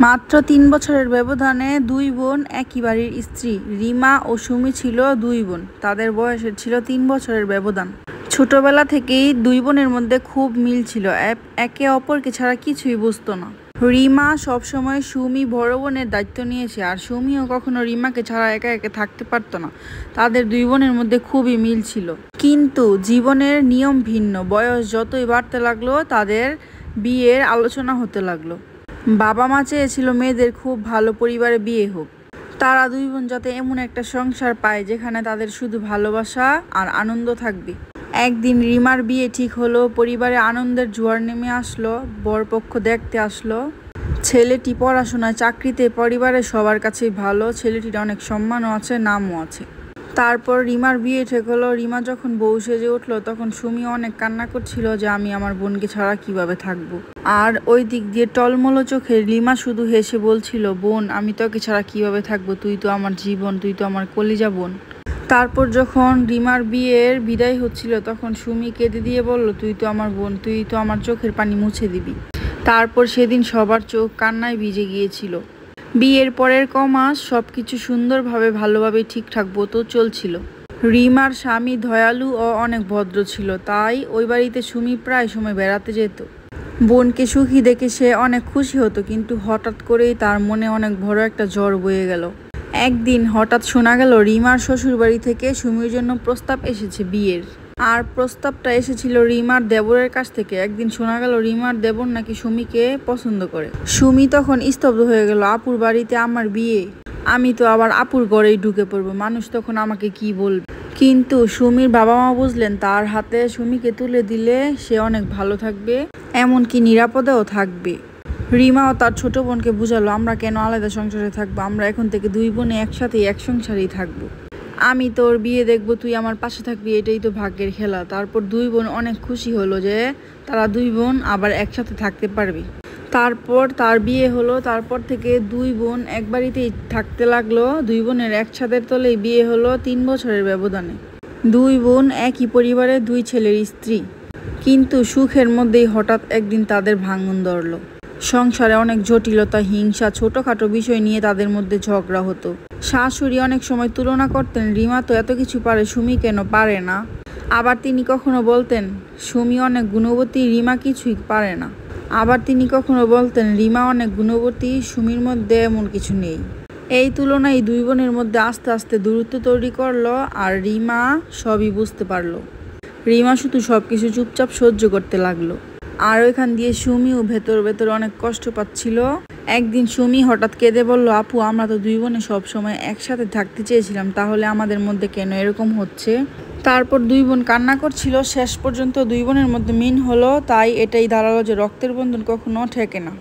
মাত্র ৩ বছরের ব্যবধানে দুই বোন একই বাড়ির স্ত্রী। রিমা ও সুমি ছিল দুই বোন। তাদের বয়সের ছিল ৩ বছরের ব্যবধান। ছোটবেলা থেকেই দুই বোনের মধ্যে খুব মিল ছিল, একে অপরকে ছাড়া কিছুই বুঝতো না। রিমা সবসময় সুমি বড় বোনের দায়িত্ব নিয়েছে, আর সুমিও কখনো রিমাকে ছাড়া একা একা থাকতে পারতো না। তাদের দুই বোনের মধ্যে খুবই মিল ছিল, কিন্তু জীবনের নিয়ম ভিন্ন। বয়স যতই বাড়তে লাগলো, তাদের বিয়ের আলোচনা হতে লাগলো। বাবা মা চেয়েছিল মেয়েদের খুব ভালো পরিবারে বিয়ে হোক। তারা দুই বোন যাতে এমন একটা সংসার পায় যেখানে তাদের শুধু ভালোবাসা আর আনন্দ থাকবে। একদিন রিমার বিয়ে ঠিক হলো, পরিবারে আনন্দের জোয়ার নেমে আসলো। বরপক্ষ দেখতে আসলো। ছেলেটি পড়াশোনায়, চাকরিতে, পরিবারের সবার কাছেই ভালো। ছেলেটির অনেক সম্মানও আছে, নামও আছে। তারপর রিমার বিয়ে ঠিক হলো। রিমা যখন বউ সেজে উঠলো, তখন সুমি অনেক কান্না করছিল যে আমি আমার বোনকে ছাড়া কিভাবে থাকবো। আর ওই দিক দিয়ে টলমলো চোখে রিমা শুধু হেসে বলছিল, বোন, আমি তোকে ছাড়া কিভাবে থাকবো, তুই তো আমার জীবন, তুই তো আমার কলিজা বোন। তারপর যখন রিমার বিয়ের বিদায় হচ্ছিল, তখন সুমি কেঁদে দিয়ে বলল, তুই তো আমার বোন, তুই তো আমার চোখের পানি মুছে দিবি। তারপর সেদিন সবার চোখ কান্নায় ভিজে গিয়েছিল। বিয়ের পরের মাস সবকিছু সুন্দরভাবে, ভালোভাবে, ঠিকঠাক মতো চলছিল। রিমার স্বামী দয়ালু ও অনেক ভদ্র ছিল, তাই ওই বাড়িতে সুমি প্রায় সময় বেড়াতে যেত। বোনকে সুখী দেখে সে অনেক খুশি হতো, কিন্তু হঠাৎ করেই তার মনে অনেক বড় একটা ঝড় বয়ে গেল। একদিন হঠাৎ শোনা গেল রিমার শ্বশুরবাড়ি থেকে সুমির জন্য প্রস্তাব এসেছে বিয়ের। আর প্রস্তাবটা এসেছিল রিমার দেবরের কাছ থেকে। একদিন শোনা গেল রিমার দেবর নাকি সুমিকে পছন্দ করে। সুমি তখন স্তব্ধ হয়ে গেল, আপুর বাড়িতে আমার বিয়ে, আমি তো আবার আপুর ঘরেই ঢুকে পড়বো, মানুষ তখন আমাকে কি বলবে। কিন্তু সুমির বাবা মা বুঝলেন, তার হাতে সুমিকে তুলে দিলে সে অনেক ভালো থাকবে, এমনকি নিরাপদেও থাকবে। রিমা ও তার ছোট বোনকে বুঝালো, আমরা কেন আলাদা সংসারে থাকবো, আমরা এখন থেকে দুই বোনে একসাথেই এক সংসারেই থাকবো। আমি তোর বিয়ে দেখবো, তুই আমার পাশে থাকবি, এটাই তো ভাগ্যের খেলা। তারপর দুই বোন অনেক খুশি হলো যে তারা দুই বোন আবার একসাথে থাকতে পারবে। তারপর তার বিয়ে হলো। তারপর থেকে দুই বোন এক বাড়িতেই থাকতে লাগলো। দুই বোনের এক ছাদের তলেই বিয়ে হলো ৩ বছরের ব্যবধানে। দুই বোন একই পরিবারে, দুই ছেলের স্ত্রী। কিন্তু সুখের মধ্যেই হঠাৎ একদিন তাদের ভাঙন ধরলো। সংসারে অনেক জটিলতা, হিংসা, ছোটখাটো বিষয় নিয়ে তাদের মধ্যে ঝগড়া হতো। শাশুড়ি অনেক সময় তুলনা করতেন, রিমা তো এত কিছু পারে, সুমি কেন পারে না। আবার তিনি কখনো বলতেন, সুমি অনেক গুণবতী, রিমা কিছুই পারে না। আবার তিনি কখনো বলতেন, রিমা অনেক গুণবতী, সুমির মধ্যে এমন কিছু নেই। এই তুলনায় দুই বোনের মধ্যে আস্তে আস্তে দূরত্ব তৈরি করলো। আর রিমা সবই বুঝতে পারলো। রিমা শুধু সবকিছু চুপচাপ সহ্য করতে লাগলো। আর ওইখান দিয়ে সুমিও ভেতর ভেতর অনেক কষ্ট পাচ্ছিল। একদিন সুমি হঠাৎ কেঁদে বলল, আপু, আমরা তো দুই বোনে সবসময় একসাথে থাকতে চেয়েছিলাম, তাহলে আমাদের মধ্যে কেন এরকম হচ্ছে। তারপর দুই বোন কান্না করছিল। শেষ পর্যন্ত দুই বোনের মধ্যে মিল হলো। তাই এটাই দাঁড়ালো যে রক্তের বন্ধন কখনো ঠেকে না।